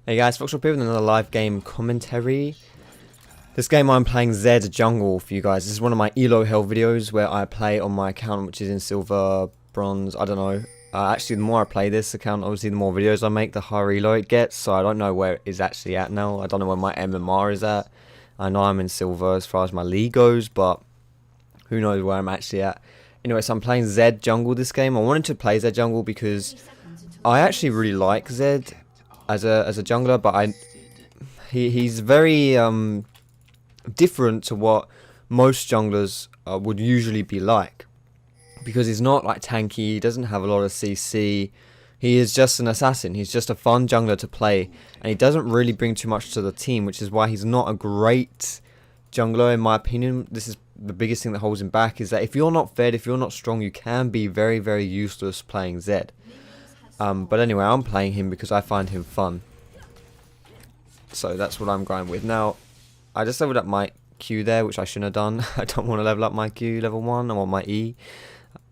Hey guys, Fox here with another live game commentary. This game I'm playing Zed Jungle for you guys. This is one of my ELO Hell videos where I play on my account, which is in silver, bronze, I don't know. Actually, the more I play this account, obviously the more videos I make, the higher ELO it gets. So I don't know where it is actually at now. I don't know where my MMR is at. I know I'm in silver as far as my league goes, but who knows where I'm actually at. Anyway, so I'm playing Zed Jungle this game. I wanted to play Zed Jungle because I actually really like Zed as a jungler, but he's very different to what most junglers would usually be like, because he's not like tanky, he doesn't have a lot of CC, he is just an assassin, he's just a fun jungler to play, and he doesn't really bring too much to the team, which is why he's not a great jungler in my opinion. This is the biggest thing that holds him back, is that if you're not fed, if you're not strong, you can be very, very useless playing Zed. But anyway, I'm playing him because I find him fun. So that's what I'm going with. Now, I just leveled up my Q there, which I shouldn't have done. I don't want to level up my Q level 1. I want my E.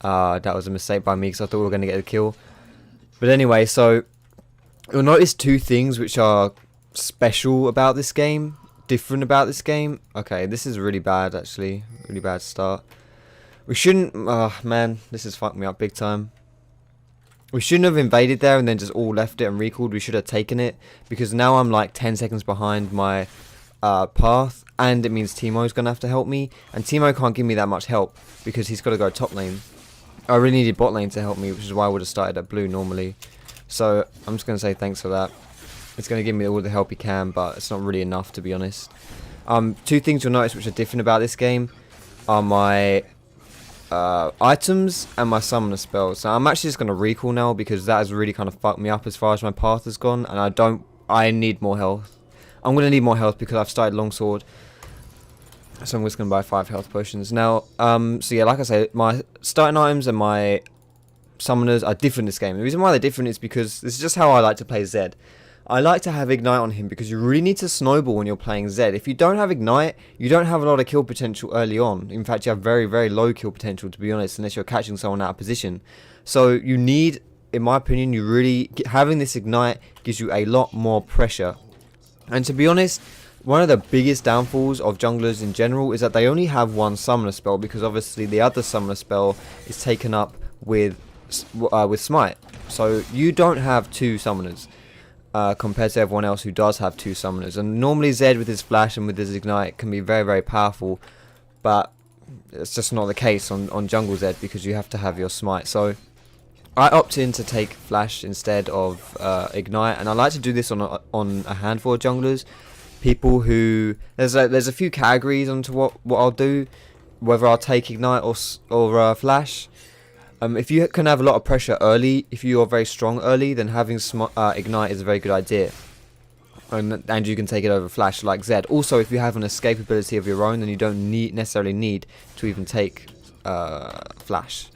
That was a mistake by me because I thought we were going to get the kill. But anyway, so you'll notice two things which are special about this game. Different about this game. Okay, this is really bad actually. Really bad start. We shouldn't... man, this has fucked me up big time. We shouldn't have invaded there and then just all left it and recalled. We should have taken it, because now I'm like 10 seconds behind my path, and it means Teemo's going to have to help me, and Teemo can't give me that much help because he's got to go top lane. I really needed bot lane to help me, which is why I would have started at blue normally. So I'm just going to say thanks for that. It's going to give me all the help he can, but it's not really enough, to be honest. Two things you'll notice which are different about this game are my items and my summoner spells. Now I'm actually just going to recall now, because that has really kind of fucked me up as far as my path has gone, and I need more health. I'm going to need more health because I've started longsword, so I'm just going to buy 5 health potions. Now, so yeah, like I say, my starting items and my summoners are different this game. The reason why they're different is because this is just how I like to play Zed. I like to have Ignite on him because you really need to snowball when you're playing Zed. If you don't have Ignite, you don't have a lot of kill potential early on. In fact, you have very, very low kill potential, to be honest, unless you're catching someone out of position. So you need, in my opinion, you really... having this Ignite gives you a lot more pressure. And to be honest, one of the biggest downfalls of junglers in general is that they only have one summoner spell, because obviously the other summoner spell is taken up with Smite. So you don't have 2 summoners. Compared to everyone else who does have 2 summoners. And normally Zed with his flash and with his ignite can be very, very powerful, but it's just not the case on jungle Zed, because you have to have your smite. So I opt in to take flash instead of ignite, and I like to do this on a handful of junglers. People who... there's a few categories onto what I'll do, whether I'll take ignite or flash. If you can have a lot of pressure early, if you are very strong early, then having Ignite is a very good idea. And you can take it over Flash like Zed. Also, if you have an escape ability of your own, then you don't necessarily need to even take Flash.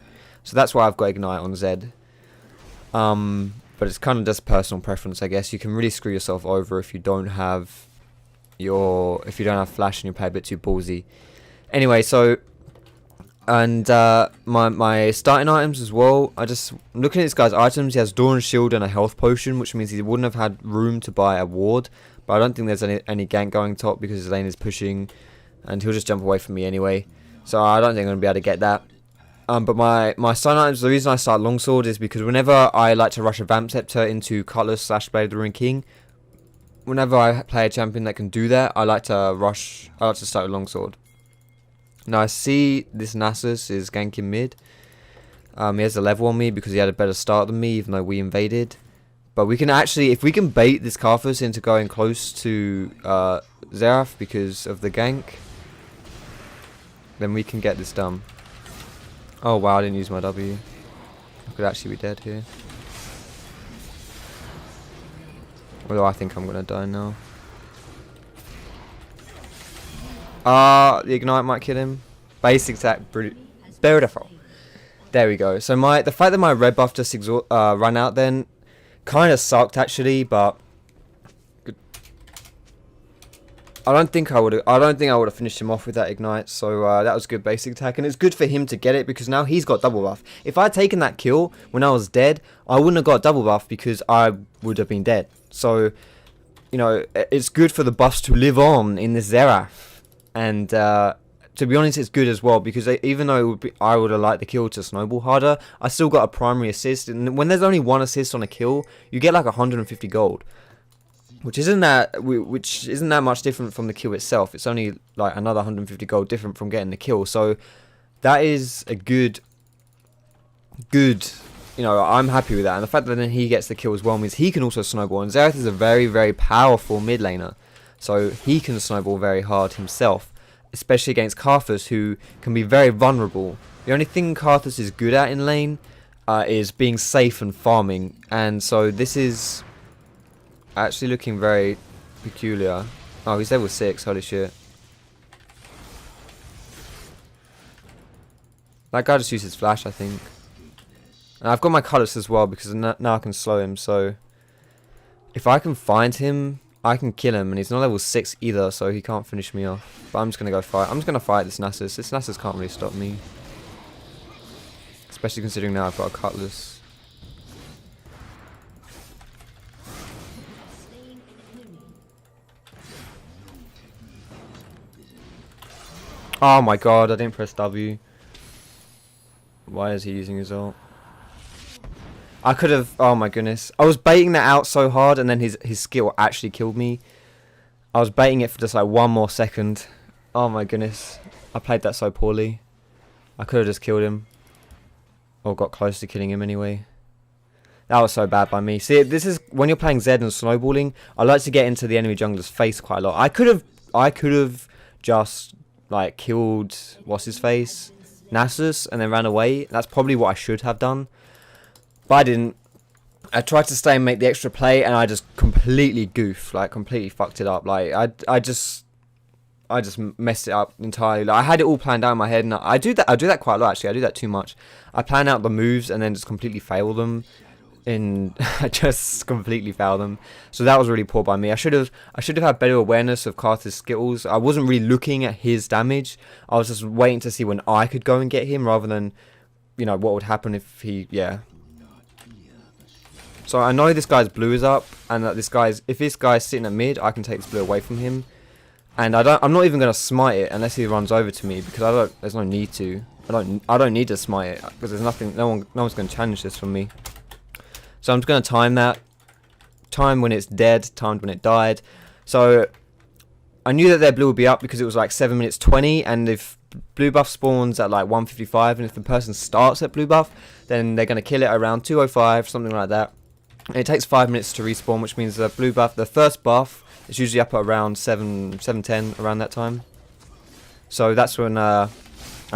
So that's why I've got Ignite on Zed. But it's kind of just personal preference, I guess. You can really screw yourself over if you don't have Flash and you play a bit too ballsy. Anyway, so... and my starting items as well, I'm looking at this guy's items. He has Dawn Shield and a health potion, which means he wouldn't have had room to buy a ward. But I don't think there's any gank going top, because his lane is pushing, and he'll just jump away from me anyway. So I don't think I'm going to be able to get that. But my starting items, the reason I start longsword is because whenever I like to rush a Vamp Scepter into Cutlass / Blade of the Ruined King, whenever I play a champion that can do that, I like to start with longsword. Now I see this Nasıl is ganking mid. He has a level on me because he had a better start than me, even though we invaded. But we can actually, if we can bait this Karthus into going close to Xerath because of the gank, then we can get this done. Oh wow, I didn't use my W. I could actually be dead here. Although I think I'm going to die now. The ignite might kill him. Basic attack, beautiful. There we go. So the fact that my red buff just ran out then kind of sucked actually, but I don't think I would have finished him off with that ignite. So that was good basic attack, and it's good for him to get it because now he's got double buff. If I had taken that kill when I was dead, I wouldn't have got double buff because I would have been dead. So you know, it's good for the buffs to live on in this Xerath. And to be honest, it's good as well, because even though I would have liked the kill to snowball harder, I still got a primary assist. And when there's only one assist on a kill, you get like 150 gold, which isn't that much different from the kill itself. It's only like another 150 gold different from getting the kill. So that is a good. You know, I'm happy with that. And the fact that then he gets the kill as well means he can also snowball. And Xerath is a very, very powerful mid laner, so he can snowball very hard himself, especially against Karthus, who can be very vulnerable. The only thing Karthus is good at in lane is being safe and farming, and so this is actually looking very peculiar. Oh, he's level 6, holy shit. That guy just used his flash, I think. And I've got my cutlass as well, because now I can slow him, so if I can find him, I can kill him, and he's not level 6 either, so he can't finish me off. But I'm just going to go fight. I'm just going to fight this Nasıl. This Nasıl can't really stop me. Especially considering now I've got a cutlass. Oh my god, I didn't press W. Why is he using his ult? I could have... Oh my goodness. I was baiting that out so hard, and then his skill actually killed me. I was baiting it for just like one more second. Oh my goodness. I played that so poorly. I could have just killed him. Or got close to killing him anyway. That was so bad by me. See, this is... When you're playing Zed and snowballing, I like to get into the enemy jungler's face quite a lot. I could have just like killed... What's his face? Nasıl, and then ran away. That's probably what I should have done. But I didn't. I tried to stay and make the extra play, and I just completely goofed, like completely fucked it up. Like I just messed it up entirely. Like, I had it all planned out in my head, and I do that quite a lot actually. I do that too much. I plan out the moves and then just completely fail them. I just completely fail them. So that was really poor by me. I should have had better awareness of Karthus' skills. I wasn't really looking at his damage. I was just waiting to see when I could go and get him, rather than, you know, what would happen if he, yeah. So I know this guy's blue is up, and that if this guy's sitting at mid, I can take this blue away from him. And I'm not even gonna smite it unless he runs over to me, because there's no need to. I don't need to smite it, because there's nothing. No one's gonna challenge this from me. So I'm just gonna time that. Time when it's dead. Timed when it died. So I knew that their blue would be up because it was like 7 minutes 20, and if blue buff spawns at like 155, and if the person starts at blue buff, then they're gonna kill it around 205, something like that. And it takes 5 minutes to respawn, which means the blue buff, the first buff, is usually up at around 7:10, around that time. So that's when I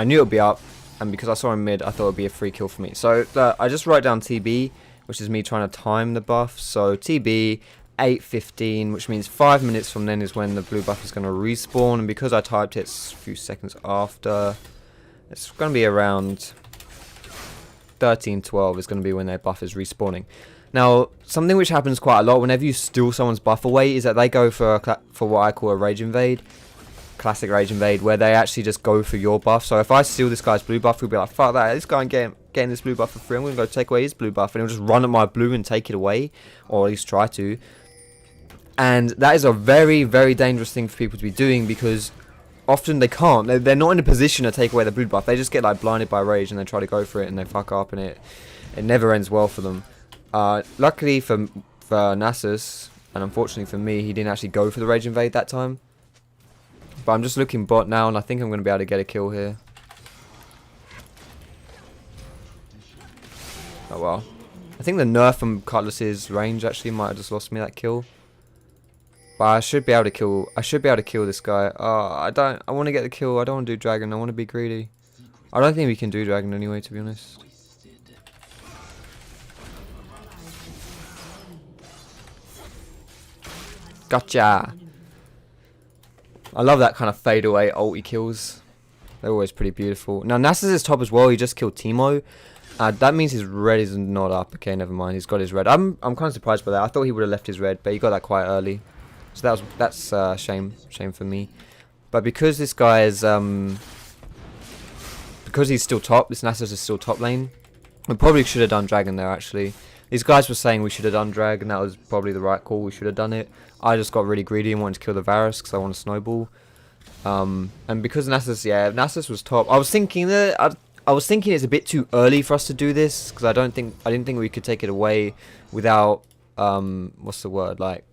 knew it would be up, and because I saw him mid, I thought it would be a free kill for me. So I just wrote down TB, which is me trying to time the buff. So TB 8:15, which means 5 minutes from then is when the blue buff is going to respawn, and because I typed it a few seconds after, it's going to be around 13:12 is going to be when their buff is respawning. Now, something which happens quite a lot whenever you steal someone's buff away is that they go for what I call a rage invade, classic rage invade, where they actually just go for your buff. So if I steal this guy's blue buff, he'll be like, fuck that, this guy ain't getting this blue buff for free, I'm going to go take away his blue buff, and he'll just run at my blue and take it away, or at least try to. And that is a very, very dangerous thing for people to be doing, because often they can't. They're not in a position to take away the blue buff. They just get like blinded by rage, and they try to go for it, and they fuck up, and it never ends well for them. Luckily for Nasıl, and unfortunately for me, he didn't actually go for the rage invade that time. But I'm just looking bot now, and I think I'm going to be able to get a kill here. Oh well. I think the nerf from Cutlass's range actually might have just lost me that kill. But I should be able to kill this guy. I want to get the kill. I don't want to do dragon. I want to be greedy. I don't think we can do dragon anyway, to be honest. Gotcha. I love that kind of fade away ulti kills. They're always pretty beautiful. Now Nasıl is top as well. He just killed Timo. That means his red is not up. Okay, never mind. He's got his red. I'm kind of surprised by that. I thought he would have left his red, but he got that quite early. So that's shame for me. But because this guy is because he's still top, this Nasıl is still top lane. We probably should have done dragon there actually. These guys were saying we should have done drag, and that was probably the right call. We should have done it. I just got really greedy and wanted to kill the Varus because I want to snowball. And because Nasıl, yeah, Nasıl was top. I was thinking that I was thinking it's a bit too early for us to do this because I didn't think we could take it away without what's the word, like,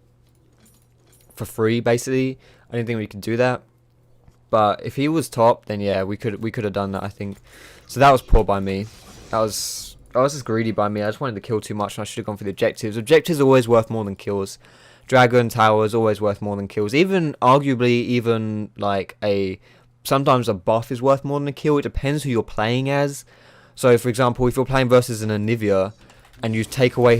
for free, basically. I didn't think we could do that. But if he was top, then yeah, we could have done that, I think. So that was poor by me. I was just greedy by me. I just wanted to kill too much, and I should have gone for the objectives. Objectives are always worth more than kills. Dragon Tower is always worth more than kills. Even arguably, like sometimes a buff is worth more than a kill. It depends who you're playing as. So, for example, if you're playing versus an Anivia, and you take away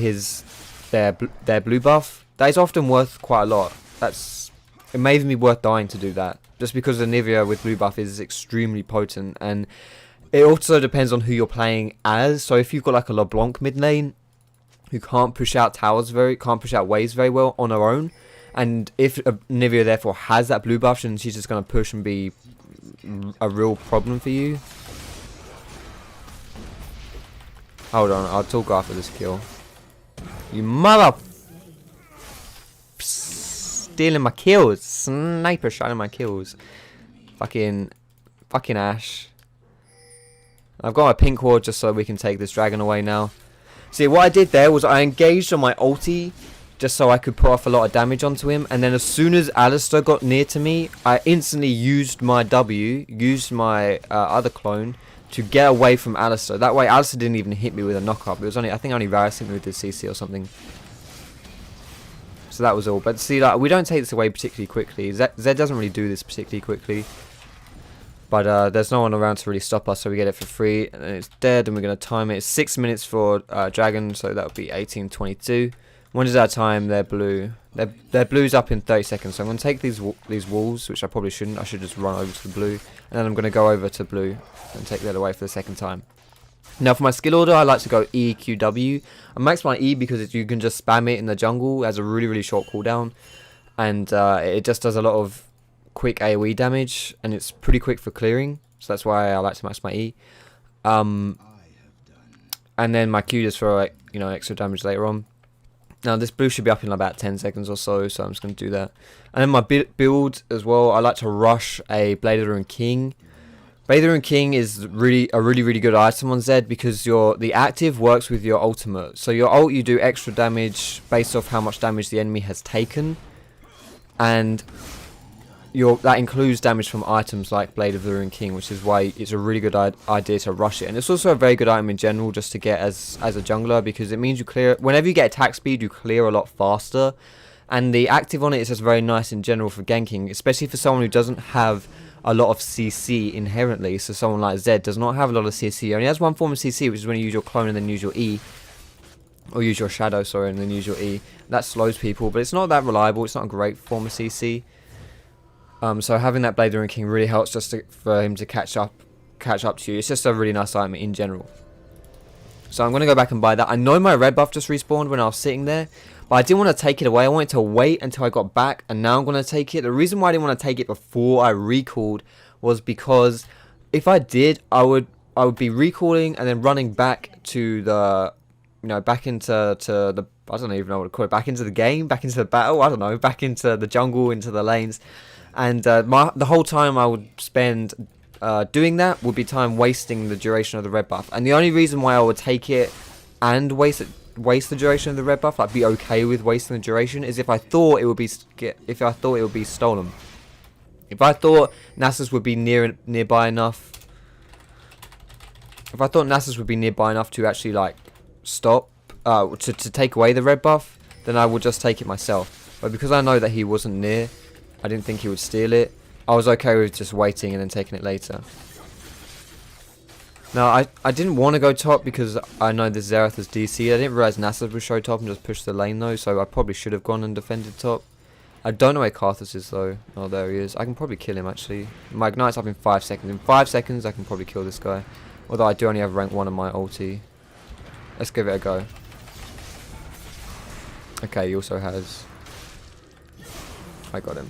their blue buff, that is often worth quite a lot. It may even be worth dying to do that, just because Anivia with blue buff is extremely potent. And it also depends on who you're playing as. So if you've got like a LeBlanc mid lane who can't push out waves very well on her own, and if Anivia therefore has that blue buff, then she's just going to push and be a real problem for you. Hold on, I'll talk after this kill. You mother... stealing my kills. Sniper shotting my kills. Fucking Ash. I've got my pink ward just so we can take this dragon away now. See, what I did there was I engaged on my ulti just so I could put off a lot of damage onto him. And then as soon as Alistar got near to me, I instantly used my W, used my other clone to get away from Alistar. That way Alistar didn't even hit me with a knock-up. It was only, I think only Varus hit me with the CC or something. So that was all. But see, like, we don't take this away particularly quickly. Zed doesn't really do this particularly quickly. But there's no one around to really stop us, so we get it for free. And then it's dead, and we're going to time it. It's 6 minutes for Dragon, so that would be 18:22. When is our time? They're blue. Their blue's up in 30 seconds, so I'm going to take these walls, which I probably shouldn't. I should just run over to the blue. And then I'm going to go over to blue and take that away for the second time. Now for my skill order, I like to go E, Q, W. I max my E because you can just spam it in the jungle. It has a really, really short cooldown. And it just does a lot of quick AoE damage, and it's pretty quick for clearing, so that's why I like to max my E. And then my Q just for, like, you know, extra damage later on. Now this blue should be up in about 10 seconds or so, so I'm just going to do that. And then my build as well, I like to rush a Blade of the Rune King. Blade of the Rune King is a really good item on Zed because the active works with your ultimate. So your ult, you do extra damage based off how much damage the enemy has taken, and that includes damage from items like Blade of the Rune King, which is why it's a really good idea to rush it. And it's also a very good item in general just to get as a jungler, because it means you clear, whenever you get attack speed, you clear a lot faster. And the active on it is just very nice in general for ganking, especially for someone who doesn't have a lot of CC inherently. So someone like Zed does not have a lot of CC. He only has one form of CC, which is when you use your clone and then use your E. Or use your shadow, sorry, and then use your E. That slows people, but it's not that reliable. It's not a great form of CC. So having that Blade of the Rune King really helps just for him to catch up to you. It's just a really nice item in general. So I'm going to go back and buy that. I know my red buff just respawned when I was sitting there, but I didn't want to take it away. I wanted to wait until I got back, and now I'm going to take it. The reason why I didn't want to take it before I recalled was because if I did, I would be recalling and then running back to the, you know, back into the, I don't even know what to call it, back into the game, back into the battle, I don't know, back into the jungle, into the lanes. And the whole time I would spend doing that would be time wasting the duration of the red buff. And the only reason why I would take it and waste the duration of the red buff, like be okay with wasting the duration, is if I thought it would be stolen. If I thought Nasıl would be nearby enough. If I thought Nasıl would be nearby enough to actually like stop to take away the red buff, then I would just take it myself. But because I know that he wasn't near, I didn't think he would steal it. I was okay with just waiting and then taking it later. Now, I didn't want to go top because I know this Xerath is DC. I didn't realize Nasıl would show top and just push the lane though, so I probably should have gone and defended top. I don't know where Karthus is though. Oh, there he is. I can probably kill him actually. My Ignite's up in 5 seconds. In 5 seconds, I can probably kill this guy. Although I do only have rank 1 on my ulti. Let's give it a go. Okay, he also has... I got him.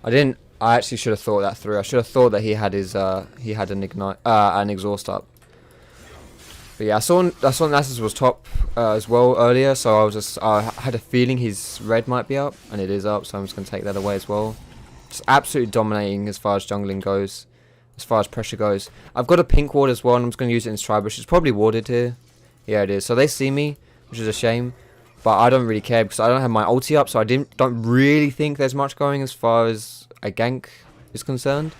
I actually should have thought that through. I should have thought that he had his an ignite, an exhaust up. But yeah, I saw Nasıl was top as well earlier, so I had a feeling his red might be up, and it is up, so I'm just going to take that away as well. Just absolutely dominating as far as jungling goes, as far as pressure goes. I've got a pink ward as well, and I'm just going to use it in stride, which is probably warded here. Yeah, it is. So they see me, which is a shame, but I don't really care because I don't have my ulti up, so I don't really think there's much going as far as a gank is concerned,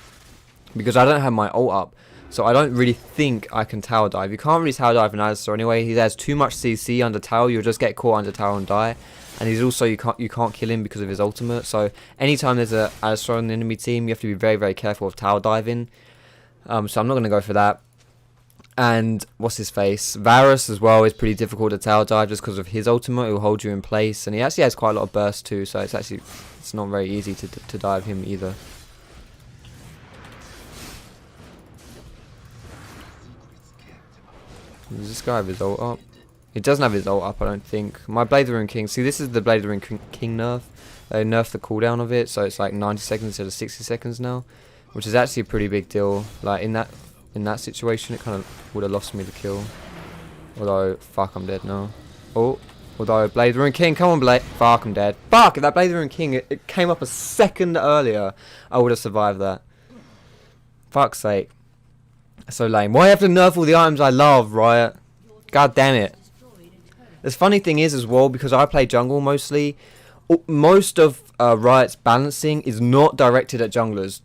because I don't have my ult up. So I don't really think I can tower dive. You can't really tower dive in Nasıl anyway. He has too much CC under tower. You'll just get caught under tower and die. And he's also, you can't kill him because of his ultimate. So anytime there's a Alistar on the enemy team, you have to be very, very careful of tower diving. So I'm not going to go for that. And what's his face? Varus as well is pretty difficult to tower dive just because of his ultimate. It will hold you in place. And he actually has quite a lot of burst too. So it's not very easy to dive him either. Does this guy have his ult up? He doesn't have his ult up, I don't think. My Blade of the Ruined King. See, this is the Blade of the Ruined King nerf. They nerfed the cooldown of it, so it's like 90 seconds instead of 60 seconds now, which is actually a pretty big deal. Like in that situation, it kind of would have lost me the kill. Although, fuck, I'm dead now. Oh, although Blade of the Ruined King, come on, Blade. Fuck, I'm dead. Fuck, if that Blade of the Ruined King, it came up a second earlier, I would have survived that. Fuck's sake. So lame. Why have to nerf all the items I love, Riot? God damn it. The funny thing is as well, because I play jungle mostly, most of Riot's balancing is not directed at junglers.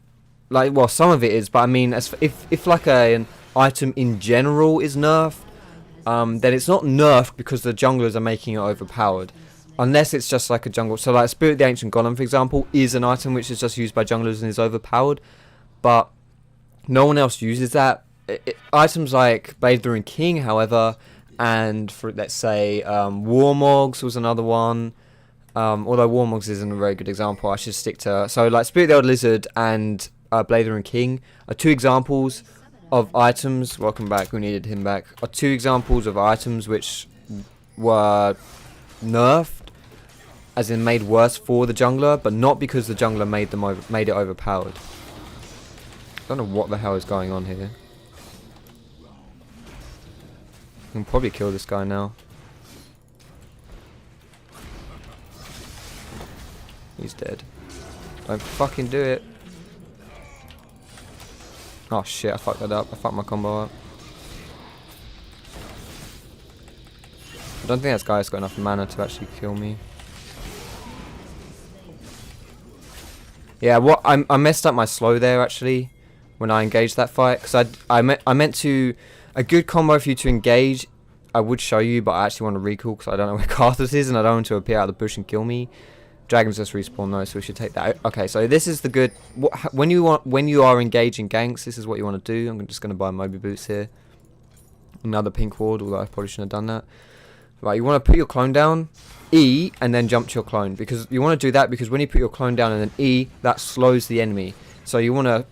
Like, well, some of it is, but I mean, if like an item in general is nerfed, then it's not nerfed because the junglers are making it overpowered. Unless it's just like a jungle. So like Spirit of the Ancient Golem, for example, is an item which is just used by junglers and is overpowered. But no one else uses that. Items like Blade of the Ruined King, however, and for let's say Warmogs was another one. Although Warmogs isn't a very good example, I should stick to. So like Spirit of the Old Lizard and Blade of the Ruined King are two examples of items. Welcome back. We needed him back. Are two examples of items which were nerfed, as in made worse for the jungler, but not because the jungler made it overpowered. I don't know what the hell is going on here. I can probably kill this guy now. He's dead. Don't fucking do it. Oh shit, I fucked that up. I fucked my combo up. I don't think this guy's got enough mana to actually kill me. Yeah, what I messed up my slow there actually when I engaged that fight, because I meant to. A good combo for you to engage, I would show you, but I actually want to recall because I don't know where Carthus is and I don't want to appear out of the bush and kill me. Dragons just respawn though, so we should take that. Okay, so this is the good. When you are engaging ganks, this is what you want to do. I'm just going to buy Moby Boots here. Another pink ward, although I probably shouldn't have done that. Right, you want to put your clone down, E, and then jump to your clone, because you want to do that because when you put your clone down and then E, that slows the enemy. So you want to,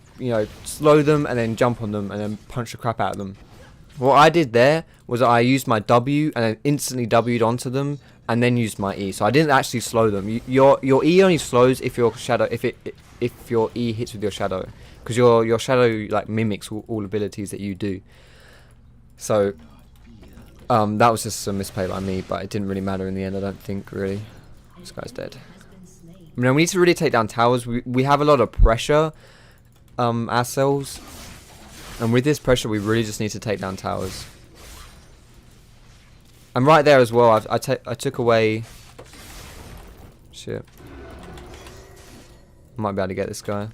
slow them and then jump on them and then punch the crap out of them. What I did there was I used my W and then instantly W'd onto them and then used my E. So I didn't actually slow them. Your E only slows if your shadow if your E hits with your shadow, because your shadow like mimics all abilities that you do. So that was just a misplay by me, but it didn't really matter in the end. I don't think really. This guy's dead. We need to really take down towers. We have a lot of pressure ourselves. And with this pressure, we really just need to take down towers. And right there as well, I took away... Shit. Might be able to get this guy.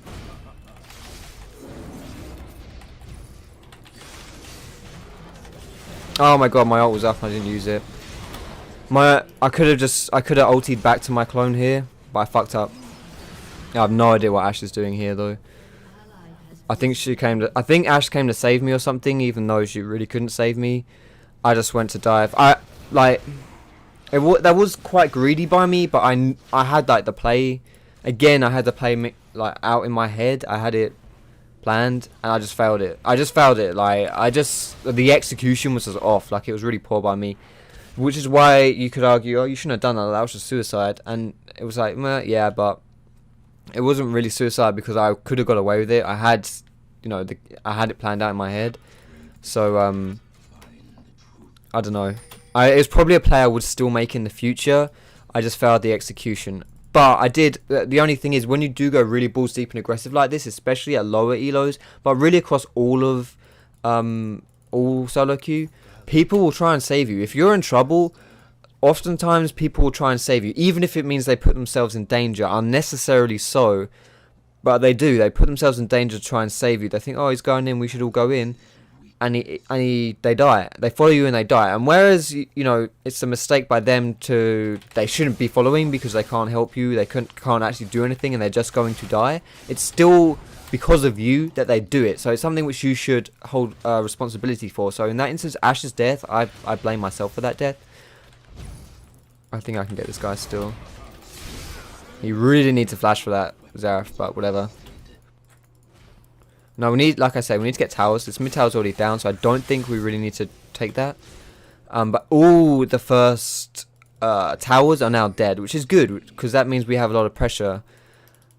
Oh my god, my ult was up and I didn't use it. I could have ultied back to my clone here, but I fucked up. I have no idea what Ashe is doing here though. I think Ashe came to save me or something, even though she really couldn't save me. I just went to dive. That was quite greedy by me, but I had like the play. Again, I had the play like out in my head. I had it planned, and I just failed it. The execution was just off. Like, it was really poor by me, which is why you could argue, oh, you shouldn't have done that. That was just suicide. And it was like, meh, yeah, but it wasn't really suicide because I could have got away with it. I had, I had it planned out in my head. So I don't know. It's probably a play I would still make in the future. I just failed the execution. But I did. The only thing is, when you do go really balls deep and aggressive like this, especially at lower elos, but really across all solo queue, people will try and save you. If you're in trouble, oftentimes people will try and save you, even if it means they put themselves in danger, unnecessarily so. But they do. They put themselves in danger to try and save you. They think, oh, he's going in, we should all go in. And they die. They follow you and they die. And whereas, you know, it's a mistake by them they shouldn't be following because they can't help you. They can't actually do anything and they're just going to die. It's still because of you that they do it. So it's something which you should hold responsibility for. So in that instance, Ash's death, I blame myself for that death. I think I can get this guy still. You really need to flash for that, Zareth, but whatever. No, we need, like I say, we need to get towers. This mid tower's already down, so I don't think we really need to take that. But all the first towers are now dead, which is good, because that means we have a lot of pressure.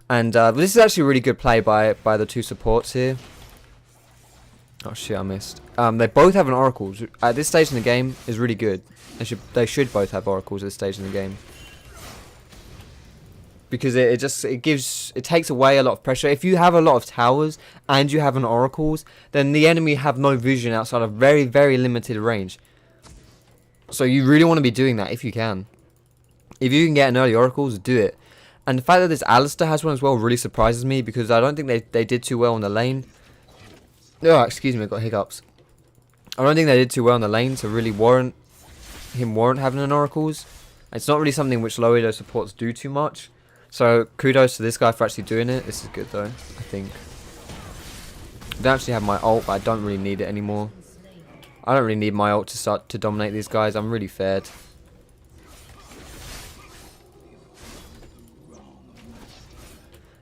And this is actually a really good play by the two supports here. Oh shit, I missed. They both have an oracle. At this stage in the game is really good. They should both have oracles at this stage in the game. Because it takes away a lot of pressure. If you have a lot of towers and you have an oracles, then the enemy have no vision outside of very, very limited range. So you really want to be doing that if you can. If you can get an early oracles, do it. And the fact that this Alistair has one as well really surprises me, because I don't think they did too well on the lane. Oh, excuse me, I got hiccups. I don't think they did too well on the lane to really warrant having an oracles. It's not really something which low elo supports do too much. So kudos to this guy for actually doing it. This is good though, I think. I don't actually have my ult, but I don't really need it anymore. I don't really need my ult to start to dominate these guys. I'm really fed.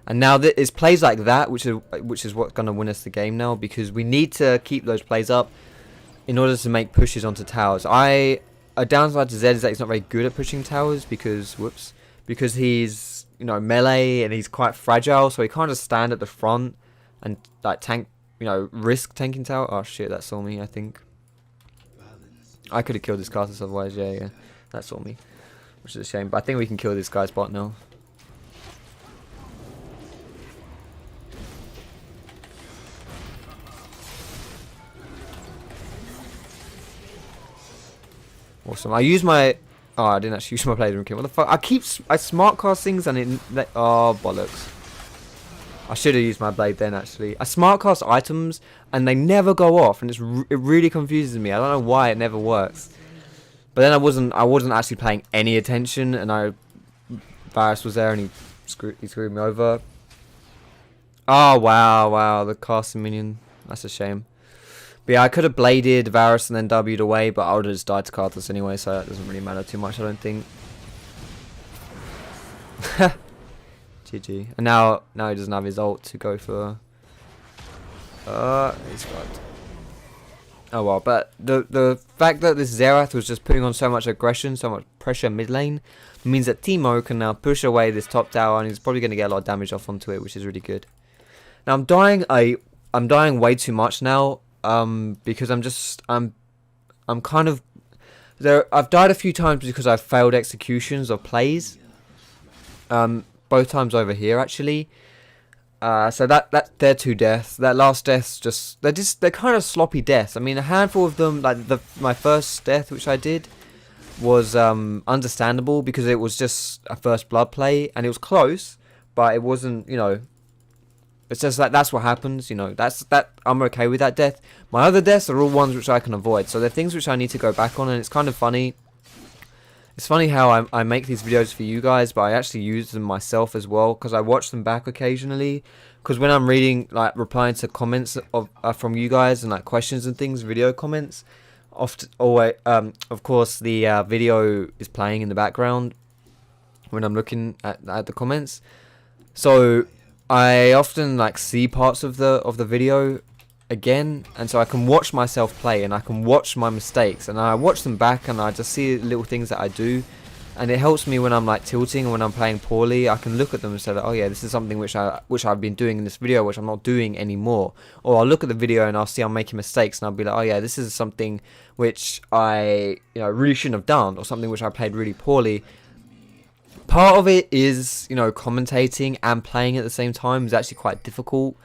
And now it's plays like that which is what's going to win us the game now, because we need to keep those plays up in order to make pushes onto towers. A downside to Zed is that he's not very good at pushing towers because he's, you know, melee and he's quite fragile, so he can't just stand at the front and like tank, you know, risk tanking tower. Oh shit, that saw me, I think. I could have killed this Castus otherwise, yeah, that saw me, which is a shame, but I think we can kill this guy's bot now. Awesome. I use my... Oh, I didn't actually use my blade room kit. What the fuck? I smart cast things and it... Oh, bollocks. I should have used my blade then, actually. I smart cast items and they never go off, and it really confuses me. I don't know why it never works. But then I wasn't actually paying any attention, and Varus was there and he screwed me over. Oh, wow, the casting minion. That's a shame. But yeah, I could have bladed Varus and then W'd away, but I would have just died to Karthus anyway, so that doesn't really matter too much, I don't think. GG. And now he doesn't have his ult to go for... he's fucked. Oh well, but the fact that this Xerath was just putting on so much aggression, so much pressure mid lane, means that Teemo can now push away this top tower, and he's probably going to get a lot of damage off onto it, which is really good. Now I'm dying way too much now. Because I'm kind of I've died a few times because I've failed executions of plays. Both times over here actually. So they're two deaths. That last death's they're kind of sloppy deaths. I mean, a handful of them, like my first death which I did was understandable because it was just a first blood play and it was close, but it wasn't, you know. It's just like that's what happens, you know. I'm okay with that death. My other deaths are all ones which I can avoid, so they're things which I need to go back on, and it's kind of funny. It's funny how I make these videos for you guys, but I actually use them myself as well because I watch them back occasionally. Because when I'm reading, like, replying to comments from you guys and like questions and things, video comments, of course the video is playing in the background when I'm looking at the comments, so I often like see parts of the video again, and so I can watch myself play and I can watch my mistakes and I watch them back and I just see little things that I do, and it helps me when I'm like tilting and when I'm playing poorly. I can look at them and say, like, oh yeah, this is something which I've been doing in this video, which I'm not doing anymore. Or I'll look at the video and I'll see I'm making mistakes, and I'll be like, oh yeah, this is something which I really shouldn't have done, or something which I played really poorly. Part of it is commentating and playing at the same time is actually quite difficult.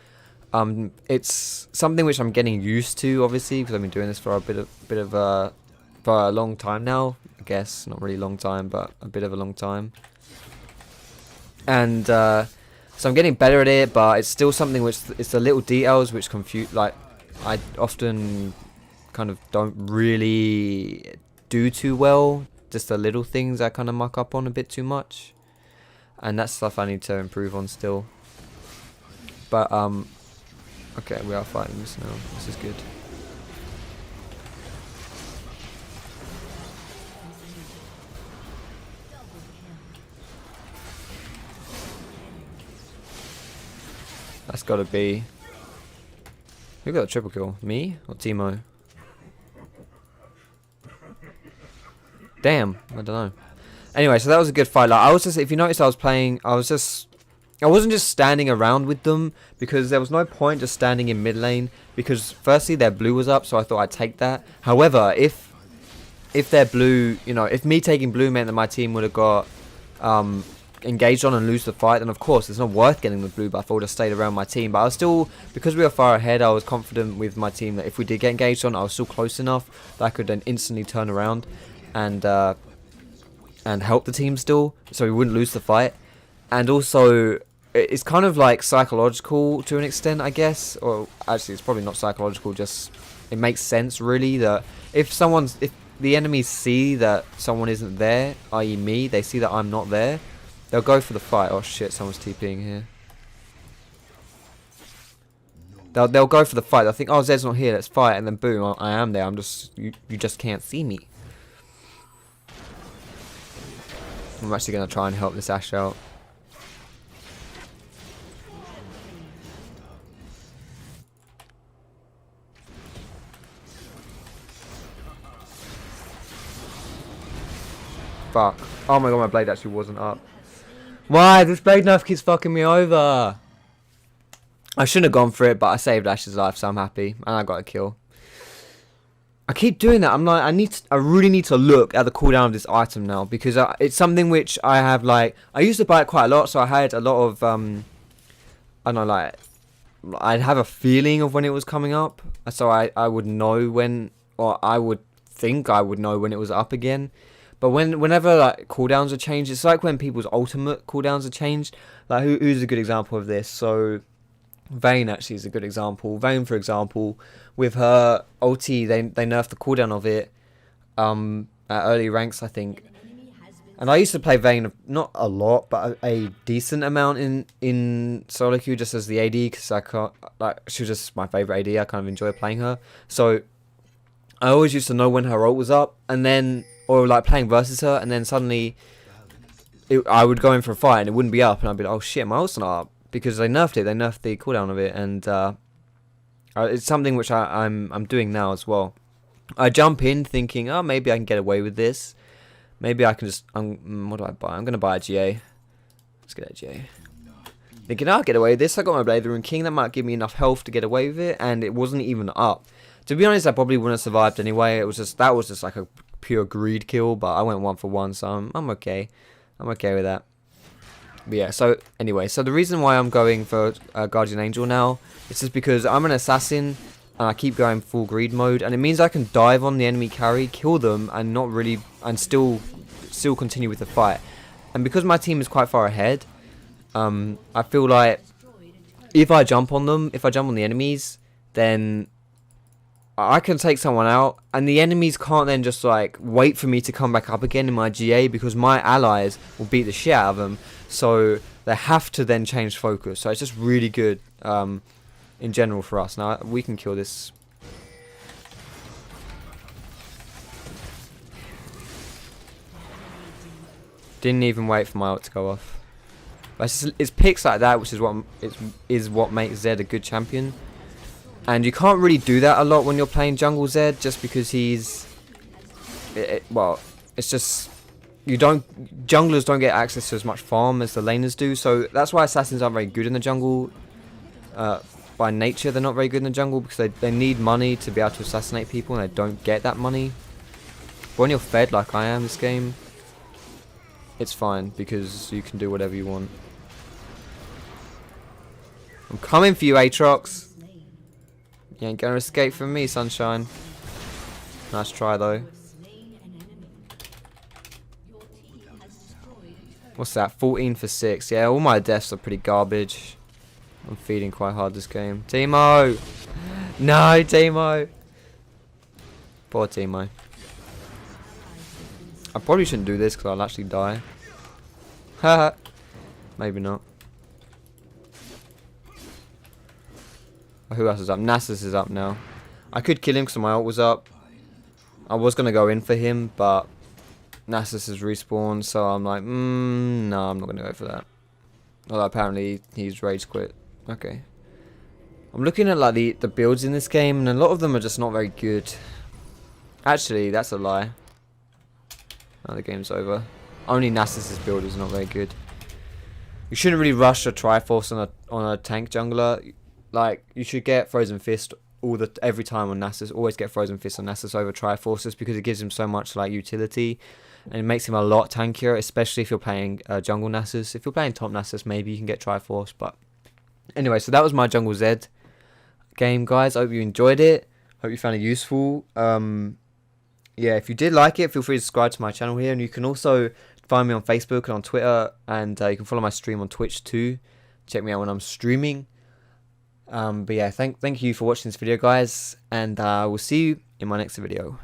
It's something which I'm getting used to, obviously, because I've been doing this for for a long time now. I guess not really long time, but a bit of a long time. And so I'm getting better at it, but it's still something which it's the little details which confuse. Like I often kind of don't really do too well. Just the little things I kind of muck up on a bit too much, and that's stuff I need to improve on still. But okay, we are fighting this now. This is good. That's gotta be. Who got a triple kill? Me or Timo? Damn, I don't know. Anyway, so that was a good fight. Like I was just, if you notice, I wasn't just standing around with them, because there was no point just standing in mid lane, because firstly their blue was up, so I thought I'd take that. However, if their blue, if me taking blue meant that my team would have got engaged on and lose the fight, then of course it's not worth getting the blue buff. I would have stayed around my team, but I was still, because we were far ahead, I was confident with my team that if we did get engaged on, I was still close enough that I could then instantly turn around and help the team still, so we wouldn't lose the fight. And also, it's kind of like psychological to an extent, I guess, or actually it's probably not psychological, just it makes sense really, that if the enemies see that someone isn't there, i.e. me, they see that I'm not there, they'll go for the fight. Oh shit, someone's TPing here. They'll go for the fight. They'll think, oh, Zed's not here, let's fight, and then boom, I am there. You just can't see me. I'm actually going to try and help this Ashe out. Fuck. Oh my god, my blade actually wasn't up. Why? This blade nerf keeps fucking me over. I shouldn't have gone for it, but I saved Ashe's life, so I'm happy. And I got a kill. I keep doing that. I'm like, I really need to look at the cooldown of this item now, because it's something which I have, like, I used to buy it quite a lot, so I had a lot of, I don't know, like, I'd have a feeling of when it was coming up, so I would know when, or I would think I would know when it was up again. But whenever like cooldowns are changed, it's like when people's ultimate cooldowns are changed. Like who's a good example of this? So Vayne actually is a good example. Vayne, for example, with her ulti, they nerfed the cooldown of it at early ranks, I think. And I used to play Vayne not a lot, but a decent amount in solo queue, just as the AD, because I can't, like, she was just my favorite AD. I kind of enjoy playing her. So I always used to know when her ult was up, and then, or like playing versus her, and then suddenly I would go in for a fight and it wouldn't be up, and I'd be like, oh shit, my ult's not up, because they nerfed it. They nerfed the cooldown of it, and it's something which I'm doing now as well. I jump in thinking, oh, maybe I can get away with this. Maybe I can just, what do I buy? I'm going to buy a GA. Let's get a GA. Thinking, I'll get away with this. I got my Blade of the Rune King. That might give me enough health to get away with it. And it wasn't even up. To be honest, I probably wouldn't have survived anyway. That was just like a pure greed kill. But I went 1 for 1, so I'm okay. I'm okay with that. But yeah, so anyway. So the reason why I'm going for Guardian Angel now is just because I'm an assassin. And I keep going full greed mode, and it means I can dive on the enemy carry, kill them, and not really, and still continue with the fight. And because my team is quite far ahead, I feel like if I jump on them, if I jump on the enemies, then I can take someone out, and the enemies can't then just like wait for me to come back up again in my GA, because my allies will beat the shit out of them. So they have to then change focus. So it's just really good. In general for us. Now we can kill this. Didn't even wait for my ult to go off. But it's picks like that which is what makes Zed a good champion. And you can't really do that a lot when you're playing jungle Zed, just because he's well, it's just junglers don't get access to as much farm as the laners do, so that's why assassins aren't very good in the jungle. By nature, they're not very good in the jungle because they need money to be able to assassinate people, and they don't get that money. But when you're fed like I am this game, it's fine because you can do whatever you want. I'm coming for you, Aatrox. You ain't gonna escape from me, sunshine. Nice try though. What's that? 14 for 6. Yeah, all my deaths are pretty garbage. I'm feeding quite hard this game. Teemo! No, Teemo! Poor Teemo. I probably shouldn't do this because I'll actually die. Haha. Maybe not. Who else is up? Nasıl is up now. I could kill him because my ult was up. I was going to go in for him, but Nasıl has respawned, so I'm like, no, I'm not going to go for that. Although apparently he's rage quit. Okay. I'm looking at like the builds in this game, and a lot of them are just not very good. Actually, that's a lie. Oh, the game's over. Only Nasıl's build is not very good. You shouldn't really rush a Triforce on a tank jungler. Like, you should get Frozen Fist every time on Nasıl. Always get Frozen Fist on Nasıl over Triforces because it gives him so much like utility, and it makes him a lot tankier, especially if you're playing jungle Nasıl. If you're playing top Nasıl, maybe you can get Triforce. But anyway, so that was my Jungle Z game, guys. I hope you enjoyed it. Hope you found it useful. Yeah, if you did like it, feel free to subscribe to my channel here, and you can also find me on Facebook and on Twitter, and you can follow my stream on Twitch too. Check me out when I'm streaming. But yeah, thank you for watching this video, guys, and we'll see you in my next video.